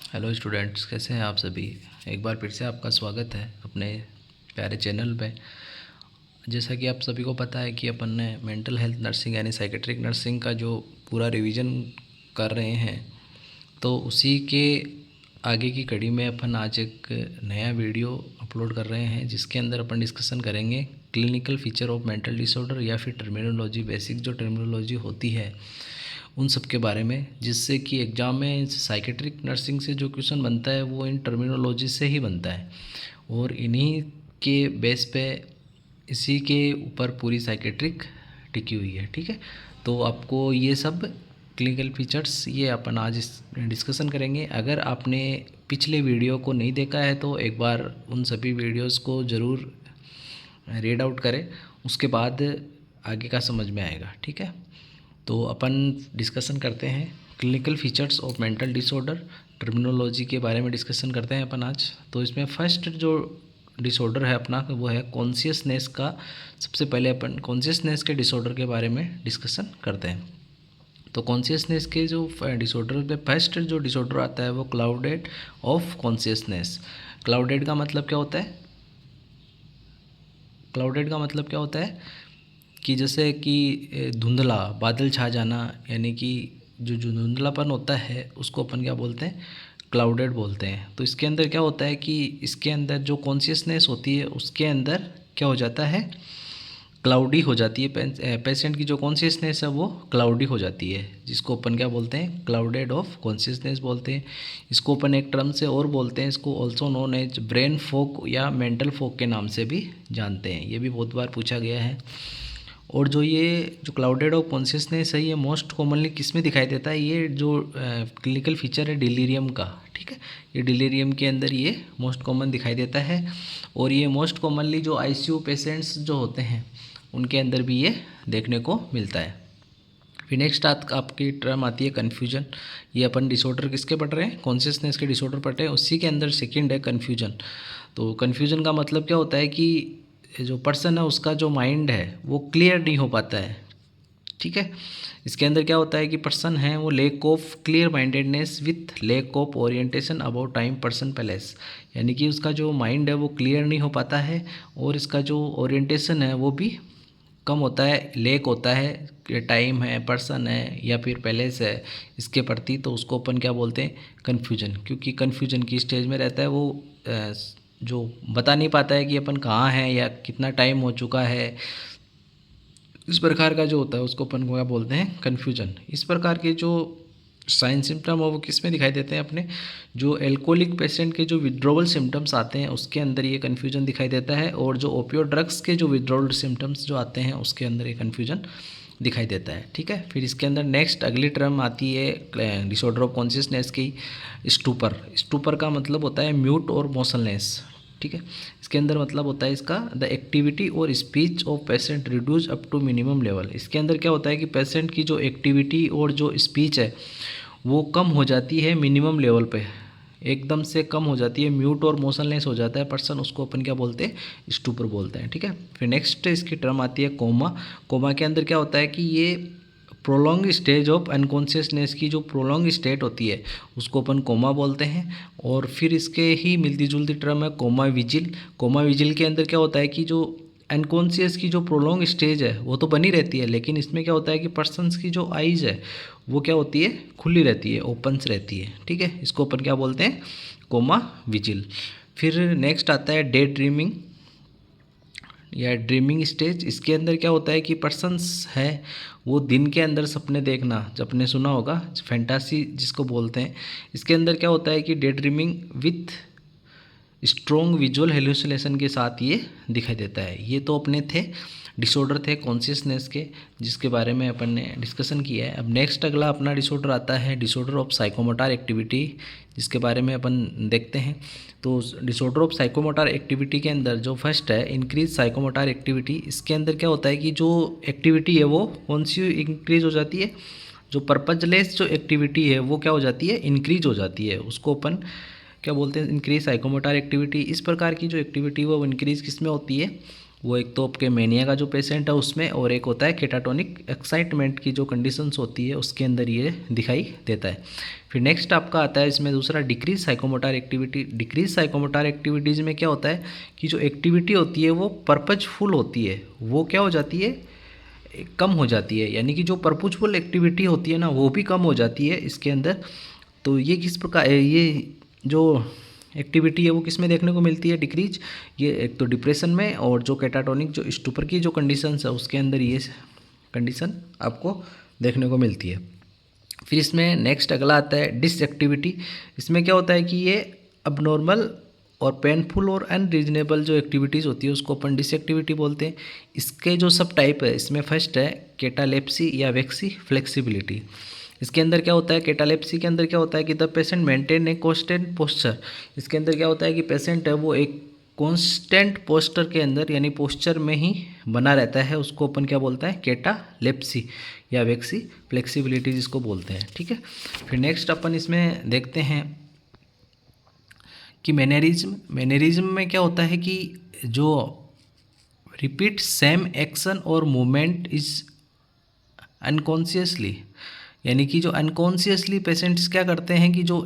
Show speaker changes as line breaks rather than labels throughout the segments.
Hello students, कैसे हैं आप सभी। एक बार फिर से आपका स्वागत है अपने प्यारे चैनल पे। जैसा कि आप सभी को पता है कि अपन ने मेंटल हेल्थ नर्सिंग यानी साइकेट्रिक नर्सिंग का जो पूरा रिवीजन कर रहे हैं, तो उसी के आगे की कड़ी में अपन आज एक नया वीडियो अपलोड कर रहे हैं, जिसके अंदर अपन डिस्कशन करेंगे clinical feature of mental disorder या फिर टर्मिनोलॉजी, बेसिक जो टर्मिनोलॉजी होती है उन सब के बारे में, जिससे कि एग्ज़ाम में साइकेट्रिक नर्सिंग से जो क्वेश्चन बनता है वो इन टर्मिनोलॉजी से ही बनता है। और इन्हीं के बेस पे इसी के ऊपर पूरी साइकेट्रिक टिकी हुई है। ठीक है, तो आपको ये सब क्लिनिकल फीचर्स ये अपन आज इस डिस्कशन करेंगे। अगर आपने पिछले वीडियो को नहीं देखा है तो एक बार उन सभी वीडियोस को ज़रूर रीड आउट करें, उसके बाद आगे का समझ में आएगा। ठीक है, तो अपन डिस्कशन करते हैं clinical features of mental disorder, terminology के बारे में डिस्कशन करते हैं अपन आज। तो इसमें फर्स्ट जो डिसऑर्डर है अपना वो है कॉन्शियसनेस का। सबसे पहले अपन कॉन्शियसनेस के डिसऑर्डर के बारे में डिस्कशन करते हैं। तो कॉन्शियसनेस के जो डिसऑर्डर में फर्स्ट जो डिसऑर्डर आता है वो क्लाउडेड ऑफ कॉन्शियसनेस। क्लाउडेड का मतलब क्या होता है? क्लाउडेड का मतलब क्या होता है कि जैसे कि धुंधला, बादल छा जाना, यानी कि जो धुंधलापन होता है उसको अपन क्या बोलते हैं? क्लाउडेड बोलते हैं। तो इसके अंदर क्या होता है कि इसके अंदर जो कॉन्शियसनेस होती है उसके अंदर क्या हो जाता है? क्लाउडी हो जाती है। पेशेंट की जो कॉन्शियसनेस है वो क्लाउडी हो जाती है, जिसको अपन क्या बोलते हैं? क्लाउडेड ऑफ कॉन्शियसनेस बोलते हैं। इसको अपन एक टर्म से और बोलते हैं, इसको also known as brain fog या मेंटल फॉग के नाम से भी जानते हैं। ये भी बहुत बार पूछा गया है। और जो क्लाउडेड ऑफ कॉन्शियसनेस है ये मोस्ट कॉमनली किस में दिखाई देता है? ये जो क्लिनिकल फीचर है डिलीरियम का। ठीक है, ये डिलीरियम के अंदर ये मोस्ट कॉमन दिखाई देता है। और ये मोस्ट कॉमनली जो आईसीयू पेशेंट्स जो होते हैं उनके अंदर भी ये देखने को मिलता है। फिर नेक्स्ट आपकी टर्म आती है कन्फ्यूजन। ये अपन डिसऑर्डर किसके पढ़ रहे हैं? कॉन्शियसनेस के डिसऑर्डर पढ़ रहे हैं। उसी के अंदर सेकंड है कन्फ्यूजन। तो कन्फ्यूजन का मतलब क्या होता है कि जो पर्सन है उसका जो माइंड है वो क्लियर नहीं हो पाता है। ठीक है, इसके अंदर क्या होता है कि पर्सन है वो lack of clear mindedness with lack of orientation about time person place, यानी कि उसका जो माइंड है वो क्लियर नहीं हो पाता है और इसका जो ओरिएंटेशन है वो भी कम होता है, लेक होता है कि टाइम है, पर्सन है या फिर पैलेस है इसके प्रति। तो उसको अपन क्या बोलते हैं? कन्फ्यूजन। क्योंकि कन्फ्यूजन की स्टेज में रहता है वो, जो बता नहीं पाता है कि अपन कहाँ हैं या कितना टाइम हो चुका है। इस प्रकार का जो होता है उसको अपन क्या बोलते हैं? कन्फ्यूजन। इस प्रकार के जो साइन सिम्टम है वो किस में दिखाई देते हैं? अपने जो एल्कोहलिक पेशेंट के जो विड्रोवल सिम्टम्स आते हैं उसके अंदर ये कन्फ्यूजन दिखाई देता है। और जो ओपियोड ड्रग्स के जो विड्रोवल सिम्टम्स जो आते हैं उसके अंदर ये कन्फ्यूजन दिखाई देता है। ठीक है, फिर इसके अंदर नेक्स्ट अगली टर्म आती है डिसऑर्डर ऑफ कॉन्शियसनेस की, स्टूपर। स्टूपर का मतलब होता है म्यूट और मोशनलेस। ठीक है, इसके अंदर मतलब होता है इसका द एक्टिविटी और speech of patient reduce up to minimum level. इसके अंदर क्या होता है कि पेशेंट की जो एक्टिविटी और जो स्पीच है वो कम हो जाती है मिनिमम लेवल पे, एकदम से कम हो जाती है, म्यूट और मोशनलेस हो जाता है पर्सन। उसको अपन क्या बोलते हैं? स्टूपर बोलते हैं। ठीक है, फिर नेक्स्ट इसकी टर्म आती है कोमा। कोमा के अंदर क्या होता है कि ये प्रोलॉन्ग स्टेज ऑफ अनकॉन्शियसनेस की जो प्रोलॉन्ग स्टेट होती है उसको अपन कोमा बोलते हैं। और फिर इसके ही मिलती जुलती टर्म है कोमा विजिल। कोमा विजिल के अंदर क्या होता है कि जो अनकॉन्शियस की जो प्रोलॉन्ग स्टेज है वो तो बनी रहती है, लेकिन इसमें क्या होता है कि पर्सन्स की जो आइज़ है वो क्या होती है? खुली रहती है, ओपन्स रहती है। ठीक है, इसको अपन क्या बोलते हैं? Coma vigil. फिर नेक्स्ट आता है डे ड्रीमिंग या ड्रीमिंग स्टेज। इसके अंदर क्या होता है कि पर्सन्स है वो दिन के अंदर सपने देखना, जब आपने सुना होगा फैंटासी जिसको बोलते हैं। इसके अंदर क्या होता है कि day dreaming with strong visual hallucination के साथ ये दिखाई देता है। ये तो अपने थे डिसऑर्डर थे कॉन्शियसनेस के, जिसके बारे में अपन ने डिस्कशन किया है। अब नेक्स्ट अगला अपना डिसऑर्डर आता है डिसऑर्डर ऑफ साइकोमोटर एक्टिविटी, जिसके बारे में अपन देखते हैं। तो डिसऑर्डर ऑफ साइकोमोटर एक्टिविटी के अंदर जो फर्स्ट है इंक्रीज साइकोमोटर एक्टिविटी। इसके अंदर क्या होता है कि जो एक्टिविटी है वो कौन सी इंक्रीज हो जाती है? जो पर्पजलेस जो एक्टिविटी है वो क्या हो जाती है? इंक्रीज हो जाती है। उसको अपन क्या बोलते हैं? Increase psychomotor activity. इस प्रकार की जो एक्टिविटी वो इंक्रीज किस में होती है? वो एक तो आपके मेनिया का जो पेशेंट है उसमें, और एक होता है केटाटोनिक एक्साइटमेंट की जो कंडीशंस होती है उसके अंदर ये दिखाई देता है। फिर नेक्स्ट आपका आता है इसमें दूसरा decrease psychomotor activity. Decrease psychomotor activities में क्या होता है कि जो एक्टिविटी होती है वो पर्पजफुल होती है, वो क्या हो जाती है, कम हो जाती है, यानी कि जो पर्पजफुल एक्टिविटी होती है ना वो भी कम हो जाती है इसके अंदर। तो ये किस प्रकार, ये जो एक्टिविटी है वो किस में देखने को मिलती है डिक्रीज, ये एक तो डिप्रेशन में, और जो कैटाटोनिक जो स्टूपर की जो कंडीशंस है उसके अंदर ये कंडीशन आपको देखने को मिलती है। फिर इसमें नेक्स्ट अगला आता है डिसएक्टिविटी। इसमें क्या होता है कि ये अबनॉर्मल और पेनफुल और अनरीजनेबल जो एक्टिविटीज़ होती है उसको अपन डिसएक्टिविटी बोलते हैं। इसके जो सब टाइप है इसमें फर्स्ट है केटालेप्सी या वेक्सी फ्लेक्सिबिलिटी। इसके अंदर क्या होता है, केटालेप्सी के अंदर क्या होता है कि the patient maintain a constant posture. इसके अंदर क्या होता है कि पेशेंट है वो एक कांस्टेंट पोस्चर के अंदर यानी पोस्चर में ही बना रहता है, उसको अपन क्या बोलते हैं, केटालेप्सी या वेक्सी फ्लेक्सिबिलिटी जिसको बोलते हैं। ठीक है, फिर नेक्स्ट अपन इसमें देखते हैं कि मैनरिज्म। मैनरिज्म में क्या होता है कि जो रिपीट सेम एक्शन और मूवमेंट इज अनकॉन्शियसली, यानी कि जो अनकॉन्शियसली पेशेंट्स क्या करते हैं कि जो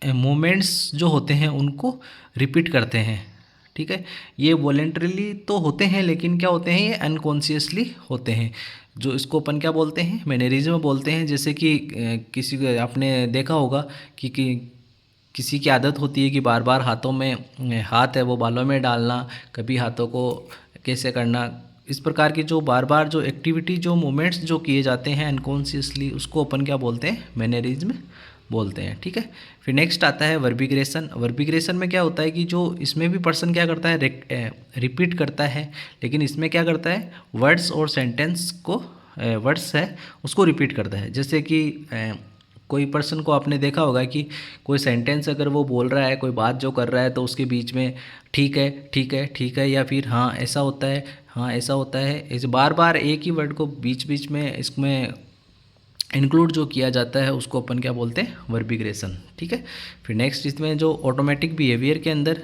मूवमेंट्स जो होते हैं उनको रिपीट करते हैं। ठीक है, ये वॉलेंटरीली तो होते हैं लेकिन क्या होते हैं, ये अनकॉन्शियसली होते हैं। जो इसको अपन क्या बोलते हैं, मैनरिज्म बोलते हैं। जैसे कि किसी को आपने देखा होगा कि किसी की आदत होती है कि बार बार हाथों में हाथ है वो बालों में डालना, कभी हाथों को कैसे करना, इस प्रकार की जो बार बार जो एक्टिविटी जो मूवमेंट्स जो किए जाते हैं अनकॉन्शियसली उसको अपन क्या बोलते हैं, मैनरिज्म बोलते हैं। ठीक है, फिर नेक्स्ट आता है वर्बिग्रेशन। वर्बिग्रेशन में क्या होता है कि जो इसमें भी पर्सन क्या करता है, रिपीट करता है, लेकिन इसमें क्या करता है, वर्ड्स और सेंटेंस को वर्ड्स है उसको रिपीट करता है। जैसे कि कोई पर्सन को आपने देखा होगा कि कोई सेंटेंस अगर वो बोल रहा है, कोई बात जो कर रहा है तो उसके बीच में ठीक है ठीक है ठीक है, या फिर हाँ ऐसा होता है हाँ ऐसा होता है, ऐसे बार बार एक ही वर्ड को बीच बीच में इसमें इंक्लूड जो किया जाता है उसको अपन क्या बोलते हैं, वर्बिग्रेशन। ठीक है, फिर नेक्स्ट इसमें जो ऑटोमेटिक बिहेवियर के अंदर,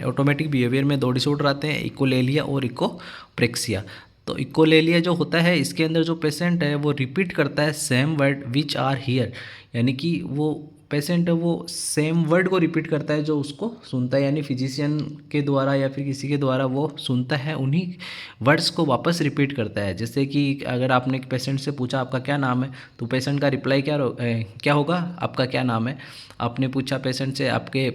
ऑटोमेटिक बिहेवियर में दो डिसऑर्डर आते हैं, इकोलेलिया और इकोप्रेक्सिया। तो इकोलेलिया जो होता है इसके अंदर जो पेशेंट है वो रिपीट करता है same word which are here, यानी कि वो पेशेंट है वो सेम वर्ड को रिपीट करता है जो उसको सुनता है, यानी फिजिशियन के द्वारा या फिर किसी के द्वारा वो सुनता है उन्हीं वर्ड्स को वापस रिपीट करता है। जैसे कि अगर आपने पेशेंट से पूछा आपका क्या नाम है, तो पेशेंट का रिप्लाई क्या होगा, आपका क्या नाम है। आपने पूछा पेशेंट से आपके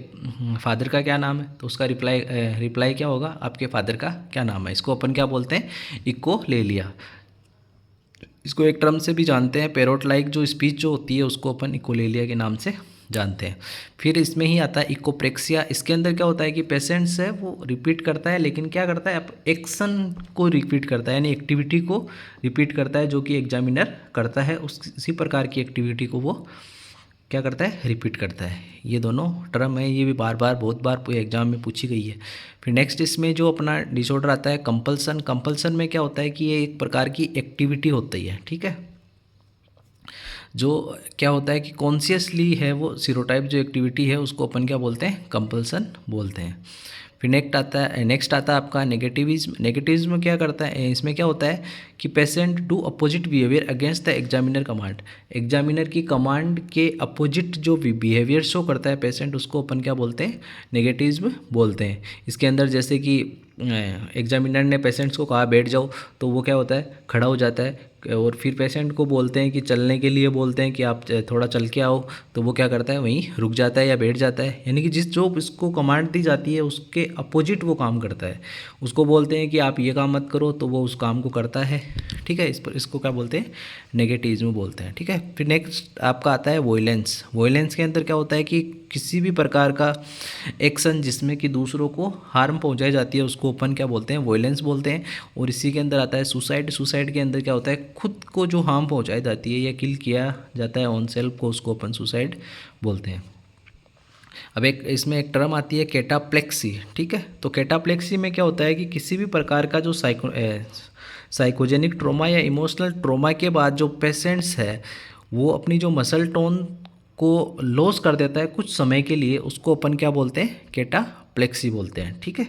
फादर का क्या नाम है, तो उसका रिप्लाई क्या होगा, आपके फादर का क्या नाम है। इसको अपन क्या बोलते हैं, इकोलेलिया। इसको एक टर्म से भी जानते हैं, पैरोट लाइक जो स्पीच जो होती है उसको अपन इकोलेलिया के नाम से जानते हैं। फिर इसमें ही आता है इकोप्रेक्सिया। इसके अंदर क्या होता है कि पेशेंट्स है वो रिपीट करता है, लेकिन क्या करता है, एक्शन को रिपीट करता है, यानी एक्टिविटी को रिपीट करता है जो कि एग्जामिनर करता है, उसी प्रकार की एक्टिविटी को वो क्या करता है, रिपीट करता है। ये दोनों टर्म है, ये भी बार बार बहुत बार एग्जाम में पूछी गई है। फिर नेक्स्ट इसमें जो अपना डिसऑर्डर आता है कंपल्सन। कंपल्सन में क्या होता है कि ये एक प्रकार की एक्टिविटी होती है। ठीक है, जो क्या होता है कि कॉन्शियसली है वो सीरोटाइप जो एक्टिविटी है उसको अपन क्या बोलते हैं, कंपल्सन बोलते हैं। फिर नेक्स्ट आता है आपका नेगेटिविज्म। नेगेटिविज्म क्या करता है, इसमें क्या होता है कि patient do opposite behaviour against the examiner command. Examiner की कमांड के अपोजिट जो बिहेवियर शो करता है पेशेंट उसको अपन क्या बोलते हैं, नेगेटिविज्म बोलते हैं। इसके अंदर जैसे कि एग्जामिनर ने पेशेंट्स को कहा बैठ जाओ, तो वो क्या होता है, खड़ा हो जाता है, और फिर पेशेंट को बोलते हैं कि चलने के लिए बोलते हैं कि आप थोड़ा चल के आओ, तो वो क्या करता है, वहीं रुक जाता है या बैठ जाता है, यानी कि जो इसको कमांड दी जाती है उसके अपोजिट वो काम करता है। उसको बोलते हैं कि आप ये काम मत करो तो वो उस काम को करता है। ठीक है, इसको क्या बोलते हैं, नेगेटिविज्म बोलते हैं। ठीक है, फिर नेक्स्ट आपका आता है वॉयलेंस। वॉयलेंस के अंदर क्या होता है कि किसी भी प्रकार का एक्शन जिसमें कि दूसरों को हार्म पहुंचाई जाती है उसको अपन क्या बोलते हैं, वॉयलेंस बोलते हैं। और इसी के अंदर आता है सुसाइड। सुसाइड के अंदर क्या होता है, खुद को जो हार्म पहुंचाई जाती है या किल किया जाता है ऑन सेल्फ को, उसको अपन सुसाइड बोलते हैं। अब इसमें एक टर्म आती है कैटाप्लेक्सी। ठीक है, तो कैटाप्लेक्सी में क्या होता है कि किसी भी प्रकार का जो साइकोजेनिक ट्रॉमा या इमोशनल ट्रॉमा के बाद जो पेशेंट्स है वो अपनी जो मसल टोन को लॉस कर देता है कुछ समय के लिए, उसको अपन क्या बोलते हैं, कैटाप्लेक्सी बोलते हैं। ठीक है,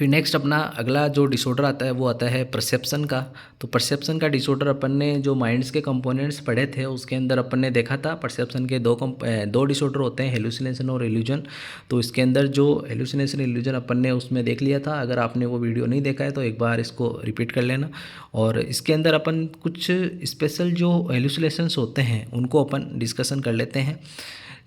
फिर नेक्स्ट अपना अगला जो डिसऑर्डर आता है वो आता है परसेप्शन का। तो परसेप्शन का डिसऑर्डर अपन ने जो माइंड्स के कंपोनेंट्स पढ़े थे उसके अंदर अपन ने देखा था परसेप्शन के दो डिसऑर्डर होते हैं, हेलुसिनेशन और इल्यूजन। तो इसके अंदर जो हेलुसिनेशन इल्यूजन अपन ने उसमें देख लिया था। अगर आपने वो वीडियो नहीं देखा है तो एक बार इसको रिपीट कर लेना। और इसके अंदर अपन कुछ स्पेशल जो हेलुसिनेशंस होते हैं उनको अपन डिस्कशन कर लेते हैं,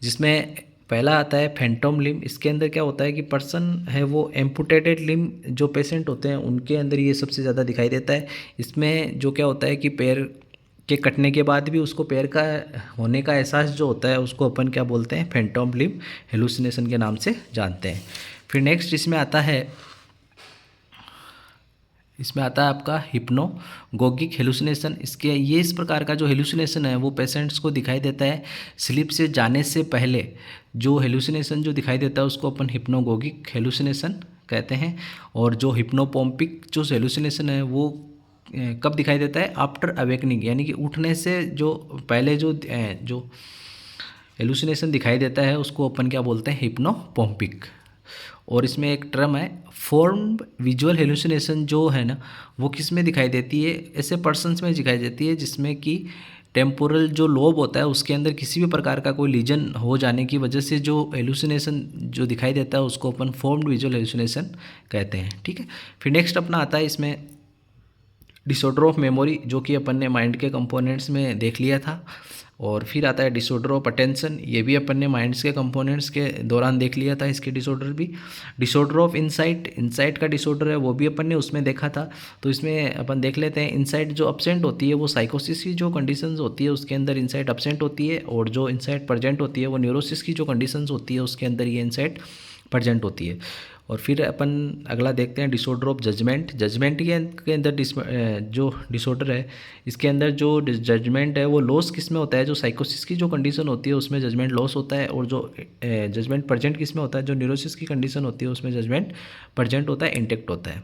जिसमें पहला आता है फैंटम लिम्ब। इसके अंदर क्या होता है कि पर्सन है वो एम्पुटेटेड लिम्ब जो पेशेंट होते हैं उनके अंदर ये सबसे ज़्यादा दिखाई देता है। इसमें जो क्या होता है कि पैर के कटने के बाद भी उसको पैर का होने का एहसास जो होता है उसको अपन क्या बोलते हैं, फैंटम लिम्ब हेलुसिनेशन के नाम से जानते हैं। फिर नेक्स्ट इसमें आता है आपका हिप्नोगोगिक हेलुसिनेशन। इस प्रकार का जो हेलुसिनेशन है वो पेशेंट्स को दिखाई देता है स्लीप से जाने से पहले। जो हेलुसिनेशन जो दिखाई देता है उसको अपन हिप्नोगोगिक हेलुसिनेशन कहते हैं। और जो हिप्नोपोम्पिक जो हेलुसिनेशन है वो कब दिखाई देता है, आफ्टर अवेकनिंग, यानी कि उठने से जो पहले जो हेलुसिनेशन दिखाई देता है उसको अपन क्या बोलते हैं, हिप्नोपोम्पिक। और इसमें एक टर्म है फॉर्म्ड विजुअल हेलुसिनेशन, जो है ना वो किस में दिखाई देती है, ऐसे पर्सन्स में दिखाई देती है जिसमें कि टेम्पोरल जो लोब होता है उसके अंदर किसी भी प्रकार का कोई लीजन हो जाने की वजह से जो हेलुसिनेशन जो दिखाई देता है उसको अपन फॉर्म्ड विजुअल हेलुसिनेशन कहते हैं। ठीक है। फिर नेक्स्ट अपना आता है इसमें डिसऑर्डर ऑफ मेमोरी, जो कि अपन ने माइंड के कंपोनेंट्स में देख लिया था। और फिर आता है डिसऑर्डर ऑफ अटेंशन, ये भी अपन ने माइंड्स के कंपोनेंट्स के दौरान देख लिया था इसके डिसऑर्डर भी। डिसऑर्डर ऑफ इंसाइट का डिसऑर्डर है वो भी अपन ने उसमें देखा था। तो इसमें अपन देख लेते हैं इंसाइट जो अब्सेंट होती है वो साइकोसिस की जो कंडीशंस होती है उसके अंदर इंसाइट अब्सेंट होती है, और जो इंसाइट प्रेजेंट होती है वो न्यूरोसिस की जो कंडीशंस होती है उसके अंदर ये इंसाइट प्रेजेंट होती है। और फिर अपन अगला देखते हैं डिसऑर्डर ऑफ जजमेंट के अंदर जो डिसऑर्डर है इसके अंदर जो जजमेंट है वो लॉस किस में होता है, जो साइकोसिस की जो कंडीशन होती है उसमें जजमेंट लॉस होता है। और जो जजमेंट प्रेजेंट किस में होता है, जो न्यूरोसिस की कंडीशन होती है उसमें जजमेंट प्रेजेंट होता है, इंटेक्ट होता है।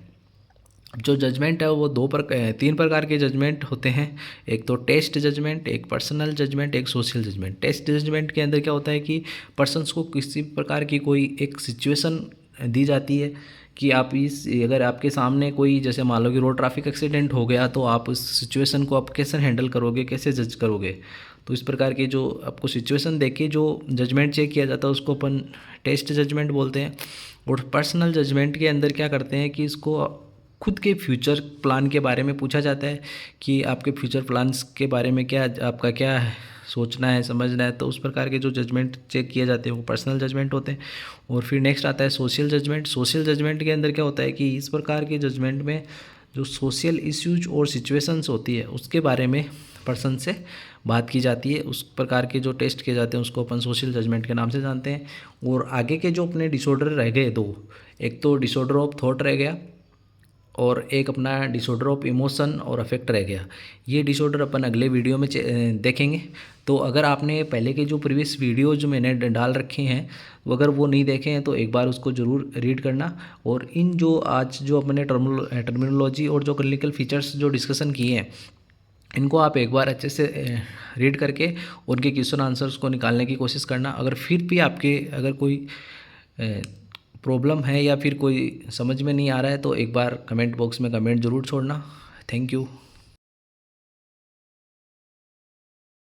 जो जजमेंट है वो 3 प्रकार के जजमेंट होते हैं, एक तो टेस्ट जजमेंट, एक पर्सनल जजमेंट, एक सोशल जजमेंट। टेस्ट जजमेंट के अंदर क्या होता है कि पर्सन्स को किसी प्रकार की कोई एक सिचुएशन दी जाती है कि अगर आपके सामने कोई जैसे मान लो कि रोड ट्रैफिक एक्सीडेंट हो गया तो आप उस सिचुएशन को आप कैसे हैंडल करोगे, कैसे जज करोगे। तो इस प्रकार की जो आपको सिचुएशन देख के जो जजमेंट चेक किया जाता है उसको अपन टेस्ट जजमेंट बोलते हैं। और पर्सनल जजमेंट के अंदर क्या करते हैं कि इसको खुद के फ्यूचर प्लान के बारे में पूछा जाता है कि आपके फ्यूचर प्लान्स के बारे में आपका क्या है, सोचना है, समझना है। तो उस प्रकार के जो जजमेंट चेक किए जाते हैं वो पर्सनल जजमेंट होते हैं। और फिर नेक्स्ट आता है सोशल जजमेंट के अंदर क्या होता है कि इस प्रकार के जजमेंट में जो सोशल इश्यूज और सिचुएशंस होती है उसके बारे में पर्सन से बात की जाती है। उस प्रकार के जो टेस्ट किए जाते हैं उसको अपन सोशल जजमेंट के नाम से जानते हैं। और आगे के जो अपने डिसऑर्डर रह गए एक तो डिसऑर्डर ऑफ थॉट रह गया और एक अपना डिसऑर्डर ऑफ इमोशन और अफेक्ट रह गया। ये डिसऑर्डर अपन अगले वीडियो में देखेंगे। तो अगर आपने पहले के जो प्रीवियस वीडियो जो मैंने डाल रखे हैं वो अगर वो नहीं देखे हैं तो एक बार उसको ज़रूर रीड करना। और इन जो आज जो अपने टर्मिनोलॉजी और जो क्लिनिकल फीचर्स जो डिस्कशन किए हैं इनको आप एक बार अच्छे से रीड करके उनके क्वेश्चन आंसर्स को निकालने की कोशिश करना। अगर फिर भी आपके अगर कोई प्रॉब्लम है या फिर कोई समझ में नहीं आ रहा है तो एक बार कमेंट बॉक्स में कमेंट ज़रूर छोड़ना। Thank you.